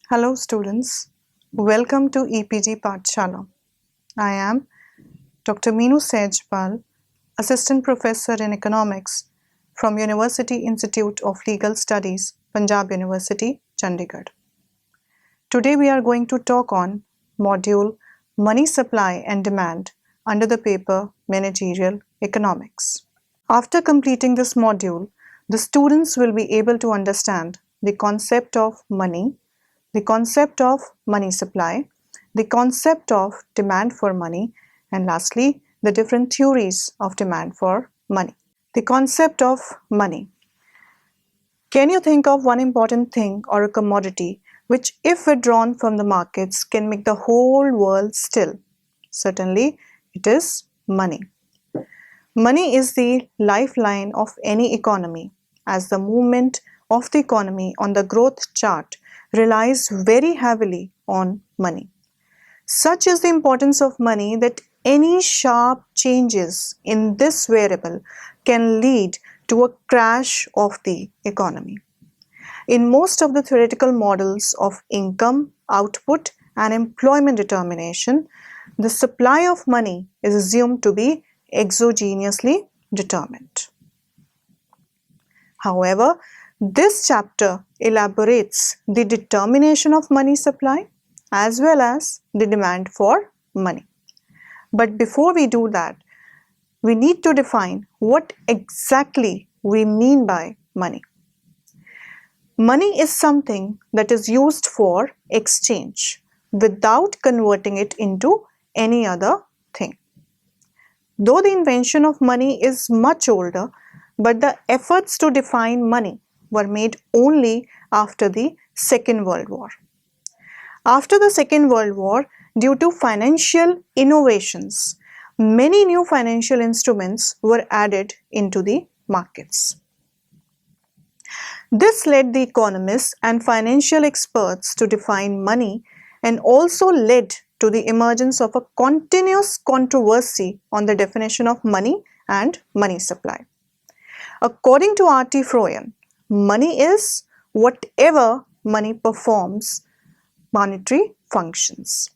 Hello students, welcome to EPG Pathshala. I am Dr. Meenu Sejpal, Assistant Professor in Economics from University Institute of Legal Studies, Punjab University, Chandigarh. Today we are going to talk on module Money Supply and Demand under the paper Managerial Economics. After completing this module, the students will be able to understand the concept of money, the concept of money supply, the concept of demand for money, and lastly, the different theories of demand for money. The concept of money. Can you think of one important thing or a commodity which, if withdrawn from the markets, can make the whole world still? Certainly, it is money. Money is the lifeline of any economy, as the movement of the economy on the growth chart relies very heavily on money. Such is the importance of money that any sharp changes in this variable can lead to a crash of the economy. In most of the theoretical models of income, output, and employment determination, the supply of money is assumed to be exogenously determined. However, this chapter elaborates the determination of money supply as well as the demand for money. But before we do that, we need to define what exactly we mean by money. Money is something that is used for exchange without converting it into any other thing. Though the invention of money is much older, but the efforts to define money were made only after the Second World War. After the Second World War, due to financial innovations, many new financial instruments were added into the markets. This led the economists and financial experts to define money and also led to the emergence of a continuous controversy on the definition of money and money supply. According to R.T. Froyen, money is whatever money performs monetary functions.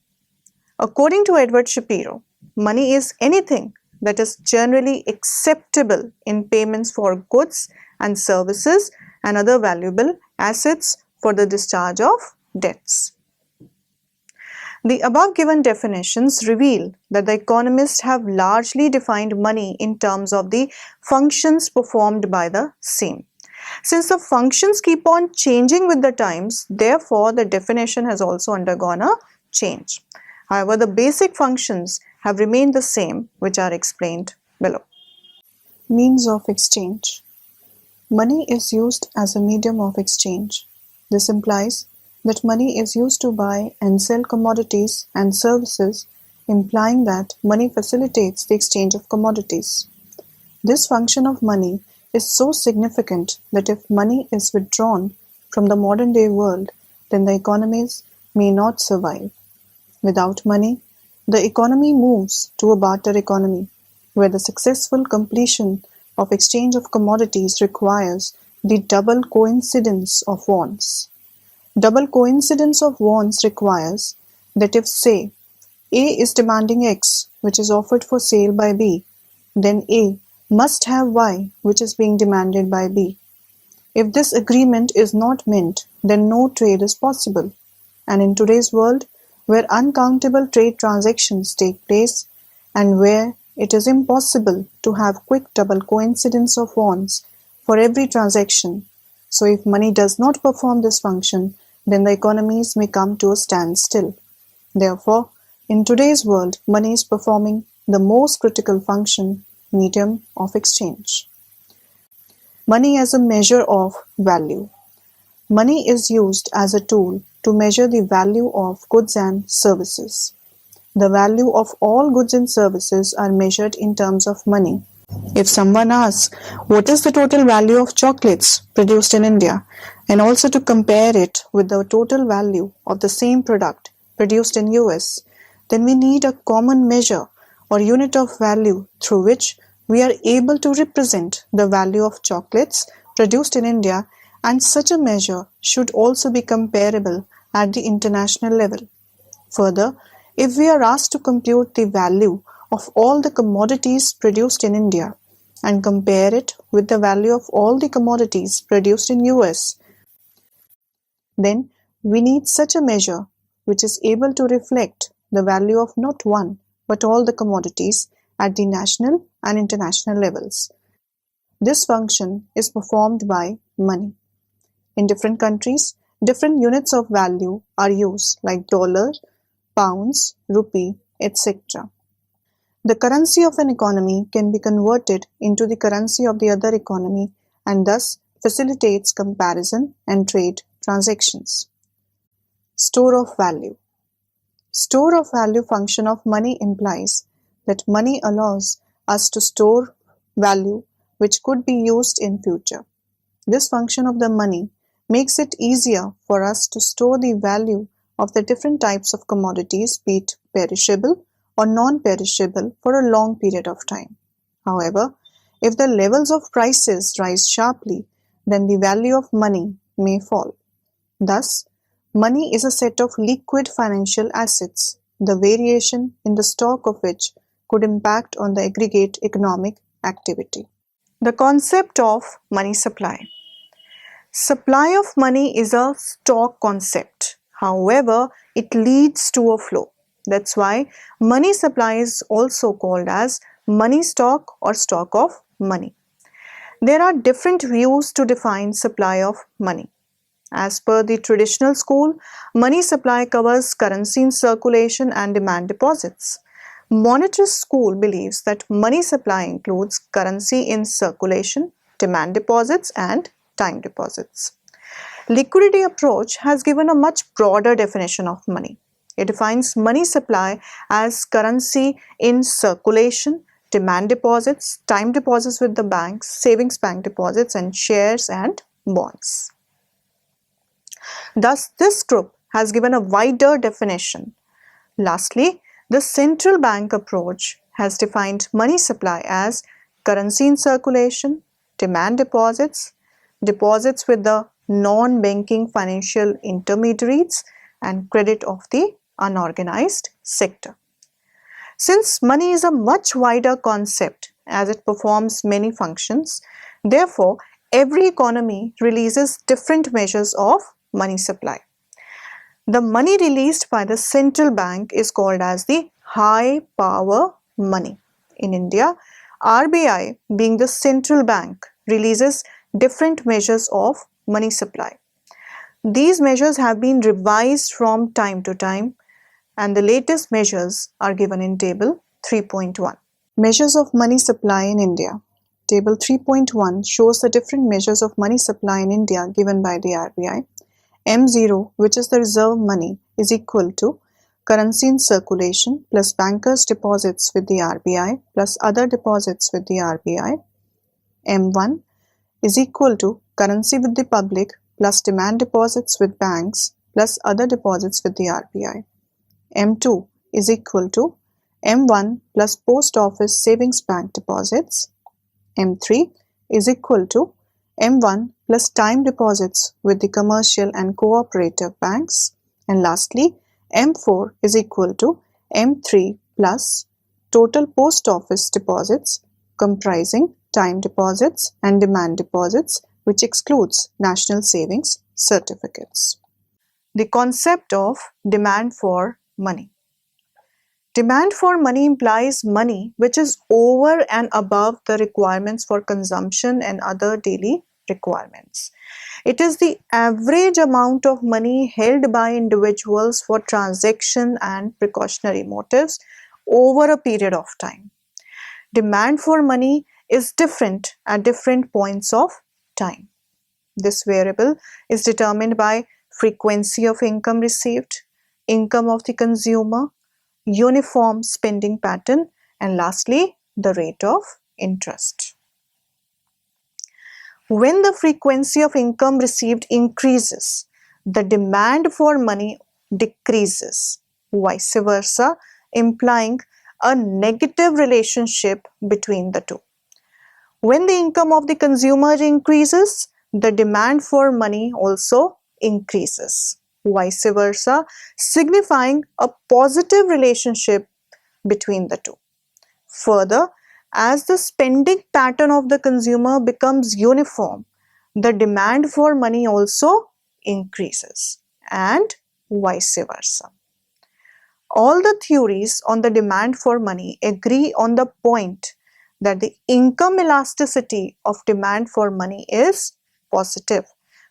According to Edward Shapiro, money is anything that is generally acceptable in payments for goods and services and other valuable assets for the discharge of debts. The above given definitions reveal that the economists have largely defined money in terms of the functions performed by the same. Since the functions keep on changing with the times, therefore the definition has also undergone a change. However, the basic functions have remained the same, which are explained below. Means of exchange. Money is used as a medium of exchange. This implies that money is used to buy and sell commodities and services, implying that money facilitates the exchange of commodities. This function of money is so significant that if money is withdrawn from the modern day world, then the economies may not survive. Without money, the economy moves to a barter economy, where the successful completion of exchange of commodities requires the double coincidence of wants. Double coincidence of wants requires that if, say, A is demanding X, which is offered for sale by B, then A must have Y, which is being demanded by B. If this agreement is not met, then no trade is possible. And in today's world, where uncountable trade transactions take place and where it is impossible to have quick double coincidence of wants for every transaction, so if money does not perform this function, then the economies may come to a standstill. Therefore, in today's world, money is performing the most critical function, medium of exchange. Money as a measure of value. Money is used as a tool to measure the value of goods and services. The value of all goods and services are measured in terms of money. If someone asks, what is the total value of chocolates produced in India, and also to compare it with the total value of the same product produced in US, then we need a common measure or unit of value through which we are able to represent the value of chocolates produced in India, and such a measure should also be comparable at the international level. Further, if we are asked to compute the value of all the commodities produced in India and compare it with the value of all the commodities produced in US, then we need such a measure which is able to reflect the value of not one but all the commodities at the national and international levels. This function is performed by money. In different countries, different units of value are used like dollar, pounds, rupee, etc. The currency of an economy can be converted into the currency of the other economy and thus facilitates comparison and trade transactions. Store of value. Store of value function of money implies that money allows us to store value which could be used in future. This function of the money makes it easier for us to store the value of the different types of commodities, be it perishable or non-perishable, for a long period of time. However, if the levels of prices rise sharply, then the value of money may fall. Thus, money is a set of liquid financial assets, the variation in the stock of which could impact on the aggregate economic activity. The concept of money supply. Supply of money is a stock concept. However, it leads to a flow. That's why money supply is also called as money stock or stock of money. There are different views to define supply of money. As per the traditional school, money supply covers currency in circulation and demand deposits. Monetarist school believes that money supply includes currency in circulation, demand deposits, and time deposits. Liquidity approach has given a much broader definition of money. It defines money supply as currency in circulation, demand deposits, time deposits with the banks, savings bank deposits, and shares and bonds. Thus, this group has given a wider definition. Lastly, the central bank approach has defined money supply as currency in circulation, demand deposits, deposits with the non-banking financial intermediaries, and credit of the unorganized sector. Since money is a much wider concept as it performs many functions, therefore every economy releases different measures of money supply. The money released by the central bank is called as the high power money. In India, RBI, being the central bank, releases different measures of money supply. These measures have been revised from time to time, and the latest measures are given in table 3.1. Measures of money supply in India. Table 3.1 shows the different measures of money supply in India given by the RBI. M0, which is the reserve money, is equal to currency in circulation plus bankers' deposits with the RBI plus other deposits with the RBI. M1 is equal to currency with the public plus demand deposits with banks plus other deposits with the RBI. M2 is equal to M1 plus post office savings bank deposits. M3 is equal to M1 plus time deposits with the commercial and cooperative banks. And lastly, M4 is equal to M3 plus total post office deposits comprising time deposits and demand deposits, which excludes national savings certificates. The concept of demand for money. Demand for money implies money which is over and above the requirements for consumption and other daily requirements. It is the average amount of money held by individuals for transaction and precautionary motives over a period of time. Demand for money is different at different points of time. This variable is determined by frequency of income received, income of the consumer, uniform spending pattern, and lastly, the rate of interest. When the frequency of income received increases, the demand for money decreases, vice versa, implying a negative relationship between the two. When the income of the consumer increases, the demand for money also increases. vice versa, signifying a positive relationship between the two. Further, as the spending pattern of the consumer becomes uniform, the demand for money also increases, and vice versa. All the theories on the demand for money agree on the point that the income elasticity of demand for money is positive,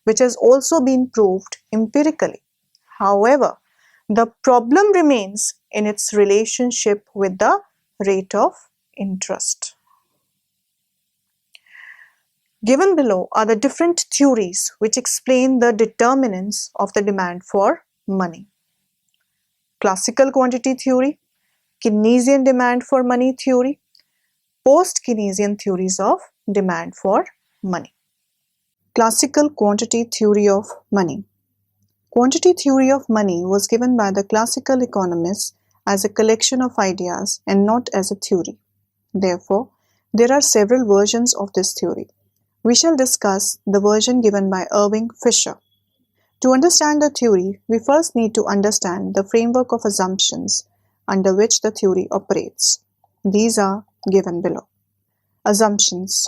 which has also been proved empirically. However, the problem remains in its relationship with the rate of interest. Given below are the different theories which explain the determinants of the demand for money. Classical quantity theory, Keynesian demand for money theory, post-Keynesian theories of demand for money. Classical quantity theory of money. Quantity theory of money was given by the classical economists as a collection of ideas and not as a theory. Therefore, there are several versions of this theory. We shall discuss the version given by Irving Fisher. To understand the theory, we first need to understand the framework of assumptions under which the theory operates. These are given below. Assumptions.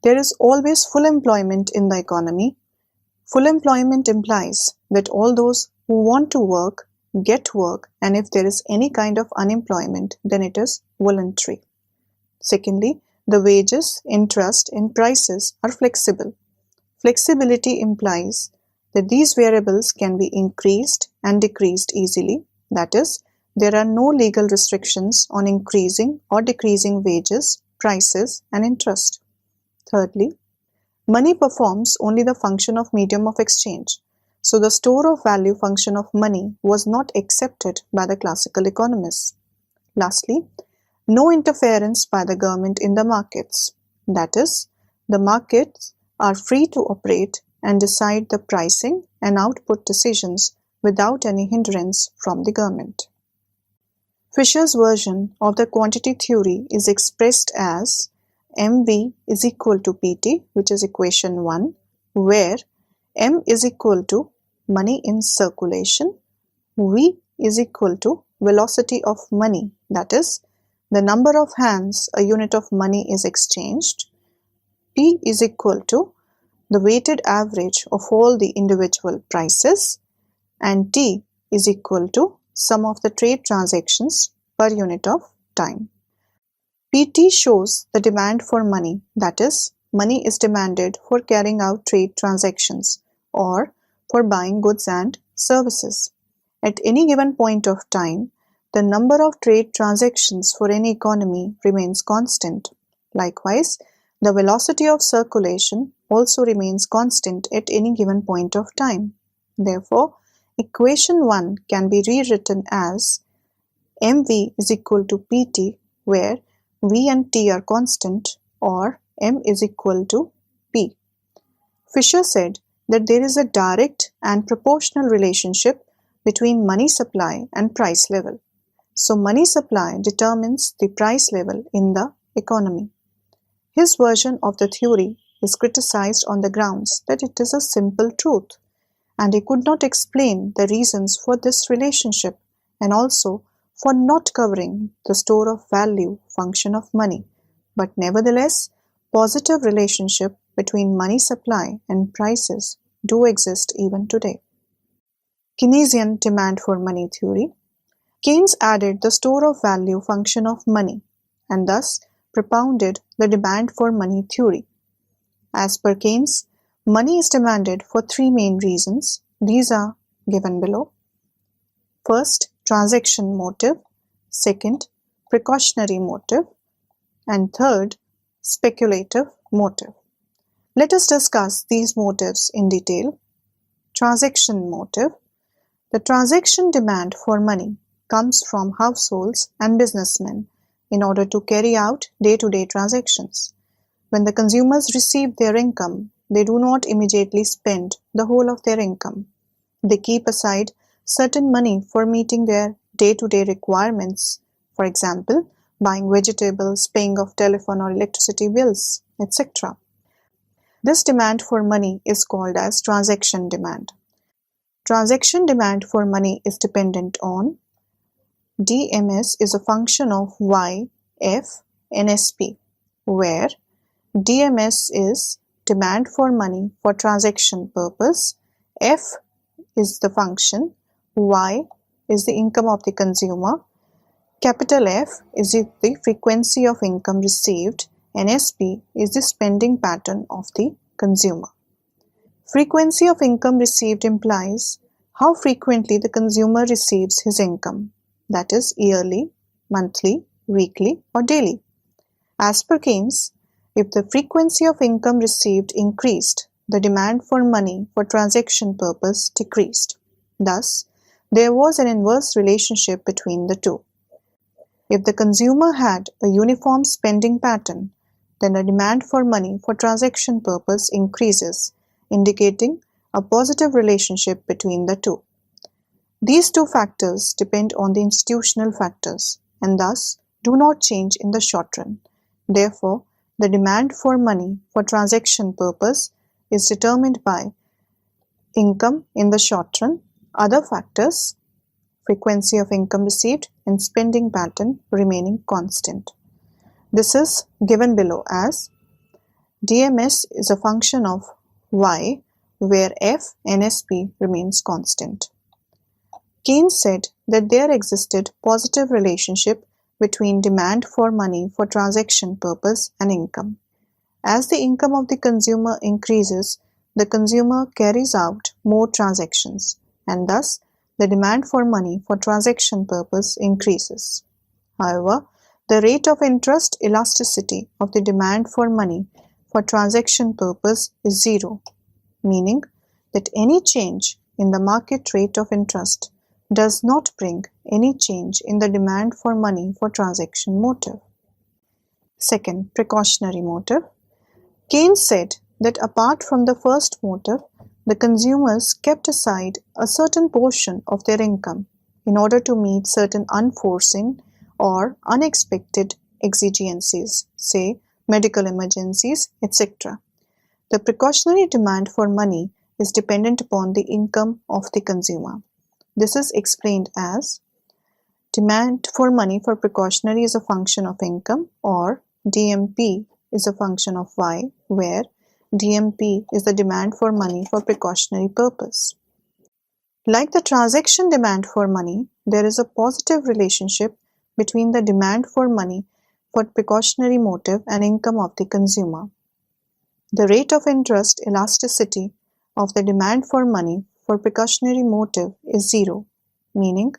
There is always full employment in the economy. Full employment implies that all those who want to work get work, and if there is any kind of unemployment, then it is voluntary. Secondly, the wages, interest, and prices are flexible. Flexibility implies that these variables can be increased and decreased easily. That is, there are no legal restrictions on increasing or decreasing wages, prices, and interest. Thirdly, money performs only the function of medium of exchange. So the store of value function of money was not accepted by the classical economists. Lastly, no interference by the government in the markets. That is, the markets are free to operate and decide the pricing and output decisions without any hindrance from the government. Fisher's version of the quantity theory is expressed as MV is equal to PT, which is equation 1, where M is equal to money in circulation, V is equal to velocity of money, that is, the number of hands a unit of money is exchanged, P is equal to the weighted average of all the individual prices, and T is equal to sum of the trade transactions per unit of time. PT shows the demand for money, that is, money is demanded for carrying out trade transactions or for buying goods and services. At any given point of time, the number of trade transactions for any economy remains constant. Likewise, the velocity of circulation also remains constant at any given point of time. Therefore, equation 1 can be rewritten as MV is equal to PT, where V and T are constant, or M is equal to P. Fisher said that there is a direct and proportional relationship between money supply and price level. So money supply determines the price level in the economy. His version of the theory is criticized on the grounds that it is a simple truth, and he could not explain the reasons for this relationship and also for not covering the store of value function of money. But nevertheless, positive relationship between money supply and prices do exist even today. Keynesian demand for money theory. Keynes added the store of value function of money and thus propounded the demand for money theory. As per Keynes, money is demanded for three main reasons. These are given below. First, transaction motive. Second, precautionary motive. And third, speculative motive. Let us discuss these motives in detail. Transaction motive. The transaction demand for money comes from households and businessmen in order to carry out day-to-day transactions. When the consumers receive their income, they do not immediately spend the whole of their income. They keep aside certain money for meeting their day-to-day requirements, for example, buying vegetables, paying of telephone or electricity bills, etc. This demand for money is called as transaction demand. transaction demand for money is dependent on DMS is a function of Y, F, NSP, where DMS is demand for money for transaction purpose, F is the function, Y is the income of the consumer, capital F is the frequency of income received, and SP is the spending pattern of the consumer. Frequency of income received implies how frequently the consumer receives his income, that is yearly, monthly, weekly, or daily. As per Keynes, if the frequency of income received increased, the demand for money for transaction purpose decreased. Thus, there was an inverse relationship between the two. If the consumer had a uniform spending pattern, then the demand for money for transaction purpose increases, indicating a positive relationship between the two. These two factors depend on the institutional factors and thus do not change in the short run. Therefore, the demand for money for transaction purpose is determined by income in the short run, other factors, frequency of income received, and spending pattern remaining constant. This is given below as DMS is a function of Y, where F and SP remains constant. Keynes said that there existed positive relationship between demand for money for transaction purpose and income. As the income of the consumer increases, the consumer carries out more transactions, and thus the demand for money for transaction purpose increases. However, the rate of interest elasticity of the demand for money for transaction purpose is zero, meaning that any change in the market rate of interest does not bring any change in the demand for money for transaction motive. Second, precautionary motive. Keynes said that apart from the first motive, the consumers kept aside a certain portion of their income in order to meet certain unforeseen or unexpected exigencies, say medical emergencies, etc. The precautionary demand for money is dependent upon the income of the consumer. This is explained as demand for money for precautionary is a function of income, or DMP is a function of Y, where DMP is the demand for money for precautionary purpose. Like the transaction demand for money, there is a positive relationship between the demand for money for precautionary motive and income of the consumer. The rate of interest elasticity of the demand for money for precautionary motive is zero, meaning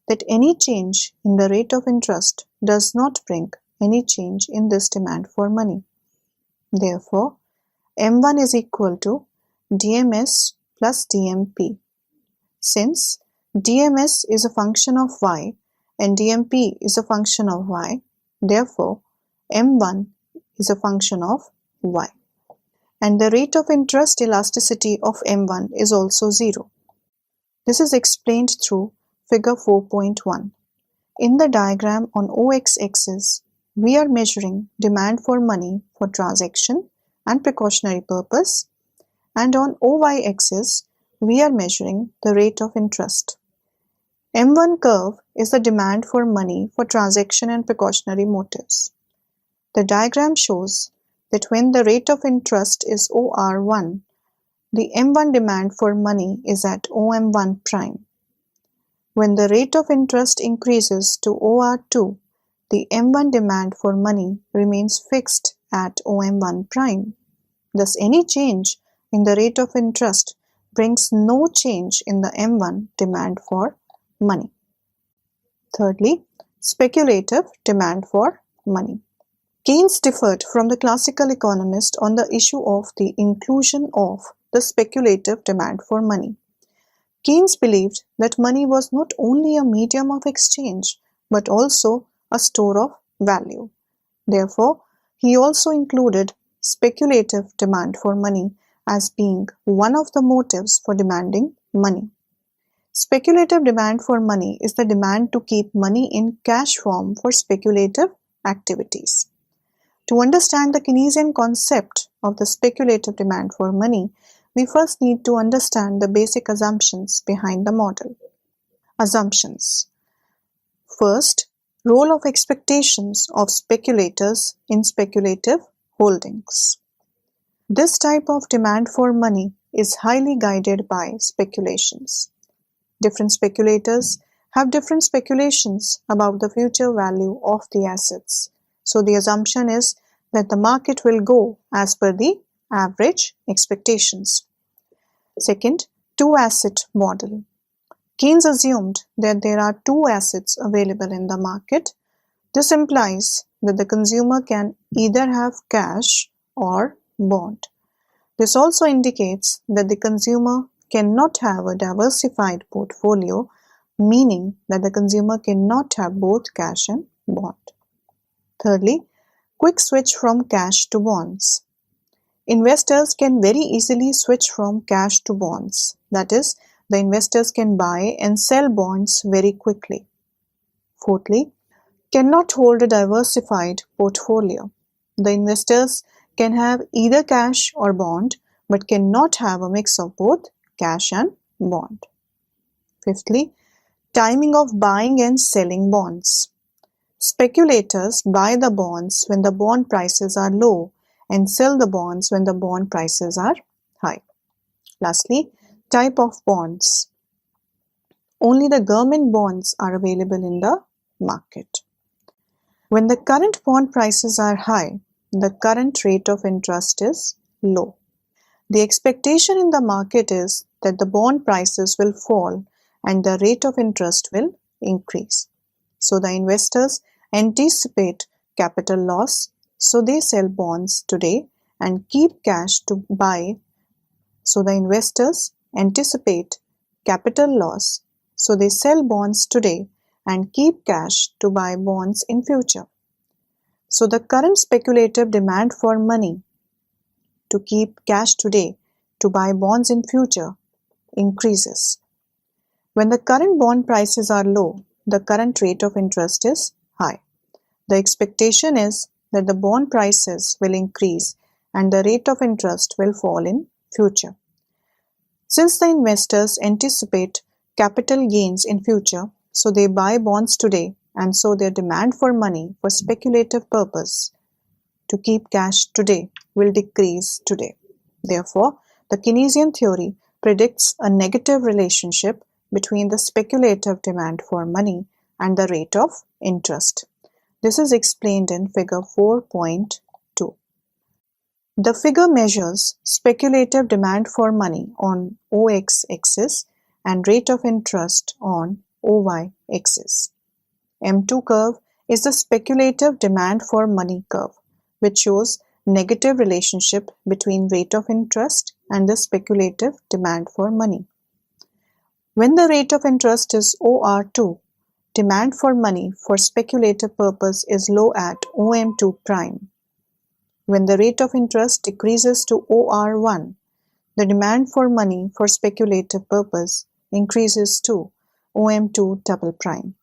that any change in the rate of interest does not bring any change in this demand for money. Therefore, M1 is equal to DMS plus DMP. Since DMS is a function of Y and DMP is a function of Y, therefore M1 is a function of Y. And the rate of interest elasticity of M1 is also zero. This is explained through figure 4.1. In the diagram on OX axis, we are measuring demand for money for transaction and precautionary purpose, and on OY axis, we are measuring the rate of interest. M1 curve is the demand for money for transaction and precautionary motives. The diagram shows that when the rate of interest is OR1, the M1 demand for money is at OM1 prime. When the rate of interest increases to OR2, the M1 demand for money remains fixed at OM1 prime. Thus, any change in the rate of interest brings no change in the M1 demand for money. Thirdly, speculative demand for money. Keynes differed from the classical economist on the issue of the inclusion of the speculative demand for money. Keynes believed that money was not only a medium of exchange but also a store of value. Therefore, he also included speculative demand for money as being one of the motives for demanding money. Speculative demand for money is the demand to keep money in cash form for speculative activities. To understand the Keynesian concept of the speculative demand for money, we first need to understand the basic assumptions behind the model. Assumptions. First, role of expectations of speculators in speculative holdings. This type of demand for money is highly guided by speculations. Different speculators have different speculations about the future value of the assets. So the assumption is that the market will go as per the average expectations. Second, two-asset model. Keynes assumed that there are two assets available in the market. This implies that the consumer can either have cash or bond. This also indicates that the consumer cannot have a diversified portfolio, meaning that the consumer cannot have both cash and bond. Thirdly, quick switch from cash to bonds. Investors can very easily switch from cash to bonds. That is, the investors can buy and sell bonds very quickly. Fourthly, cannot hold a diversified portfolio. The investors can have either cash or bond, but cannot have a mix of both cash and bond. Fifthly, timing of buying and selling bonds. Speculators buy the bonds when the bond prices are low and sell the bonds when the bond prices are high. Lastly, type of bonds. Only the government bonds are available in the market. When the current bond prices are high, the current rate of interest is low. The expectation in the market is that the bond prices will fall and the rate of interest will increase. So the investors anticipate capital loss, so they sell bonds today and keep cash to buy. So the investors anticipate capital loss, so they sell bonds today and keep cash to buy bonds in future. So the current speculative demand for money to keep cash today to buy bonds in future increases. When the current bond prices are low, the current rate of interest is high. The expectation is that the bond prices will increase and the rate of interest will fall in future. Since the investors anticipate capital gains in future, so they buy bonds today, and so their demand for money for speculative purpose to keep cash today will decrease today. Therefore, the Keynesian theory predicts a negative relationship between the speculative demand for money and the rate of interest. This is explained in figure 4.2. The figure measures speculative demand for money on OX axis and rate of interest on OY axis. M2 curve is the speculative demand for money curve, which shows negative relationship between rate of interest and the speculative demand for money. When the rate of interest is OR2, demand for money for speculative purpose is low at OM2 prime. When the rate of interest decreases to OR1, the demand for money for speculative purpose increases to OM2 double prime.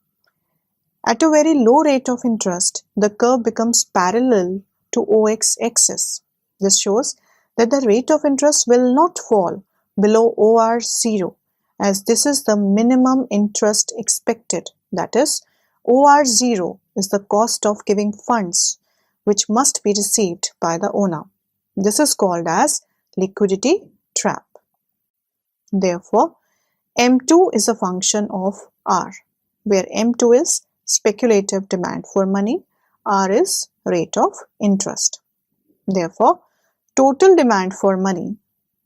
At a very low rate of interest, the curve becomes parallel to OX axis. This shows that the rate of interest will not fall below OR0, as this is the minimum interest expected. That is, OR0 is the cost of giving funds which must be received by the owner. This is called as liquidity trap. Therefore, M2 is a function of R, where M2 is speculative demand for money, R is rate of interest. Therefore, total demand for money,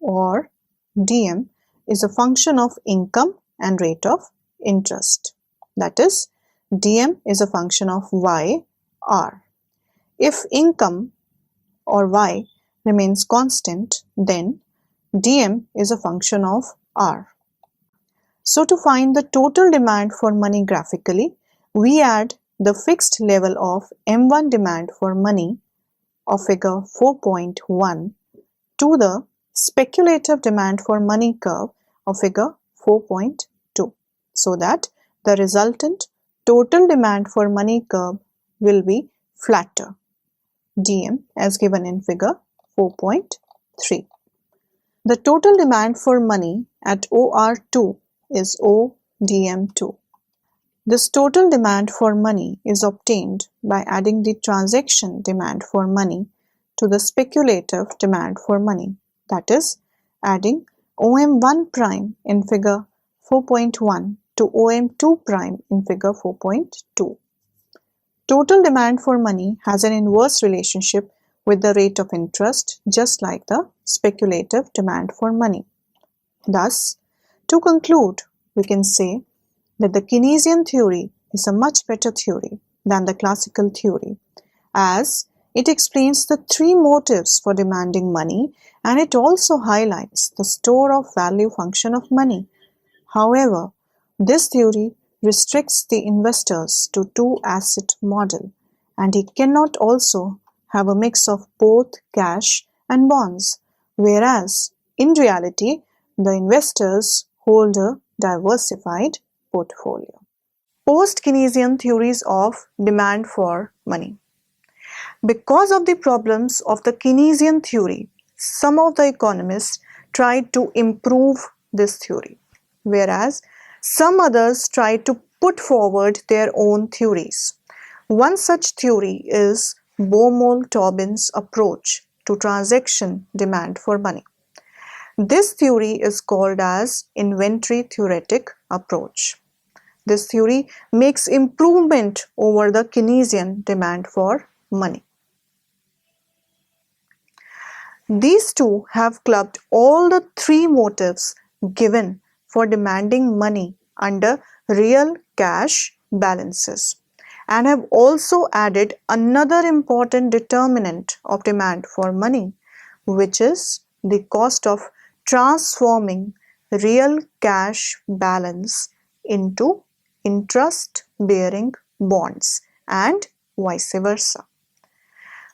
or DM, is a function of income and rate of interest. That is, DM is a function of Y, R. If income or Y remains constant, then DM is a function of R. So to find the total demand for money graphically, we add the fixed level of M1 demand for money of figure 4.1 to the speculative demand for money curve of figure 4.2, so that the resultant total demand for money curve will be flatter, DM as given in figure 4.3. The total demand for money at OR2 is ODM2. This total demand for money is obtained by adding the transaction demand for money to the speculative demand for money, that is, adding OM1 prime in figure 4.1 to OM2 prime in figure 4.2. Total demand for money has an inverse relationship with the rate of interest, just like the speculative demand for money. Thus, to conclude, we can say that the Keynesian theory is a much better theory than the classical theory, as it explains the three motives for demanding money, and it also highlights the store of value function of money. However, this theory restricts the investors to two-asset model, and it cannot also have a mix of both cash and bonds, whereas in reality, the investors hold a diversified portfolio. Post-Keynesian theories of demand for money. Because of the problems of the Keynesian theory, some of the economists tried to improve this theory, whereas some others tried to put forward their own theories. One such theory is Baumol-Tobin's approach to transaction demand for money. This theory is called as inventory theoretic approach. This theory makes improvement over the Keynesian demand for money. These two have clubbed all the three motives given for demanding money under real cash balances, and have also added another important determinant of demand for money, which is the cost of transforming real cash balance into interest-bearing bonds and vice versa.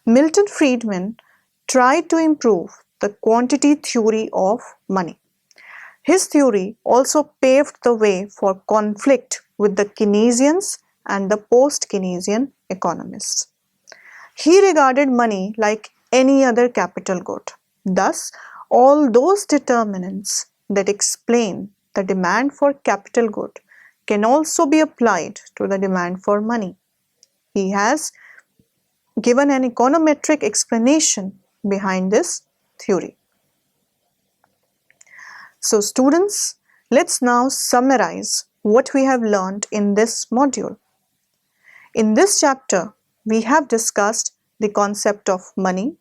Milton Friedman tried to improve the quantity theory of money. His theory also paved the way for conflict with the Keynesians and the post-Keynesian economists. He regarded money like any other capital good. Thus, all those determinants that explain the demand for capital good can also be applied to the demand for money. He has given an econometric explanation behind this theory. So students, let's now summarize what we have learned in this module. In this chapter, we have discussed the concept of money,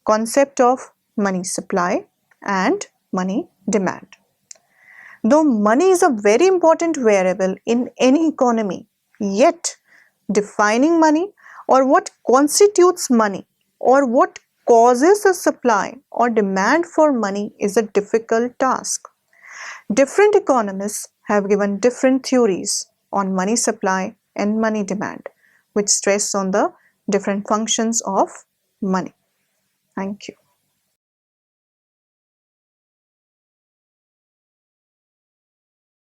concept of money supply, and money demand. Though money is a very important variable in any economy, yet defining money or what constitutes money or what causes the supply or demand for money is a difficult task. Different economists have given different theories on money supply and money demand, which stress on the different functions of money. Thank you.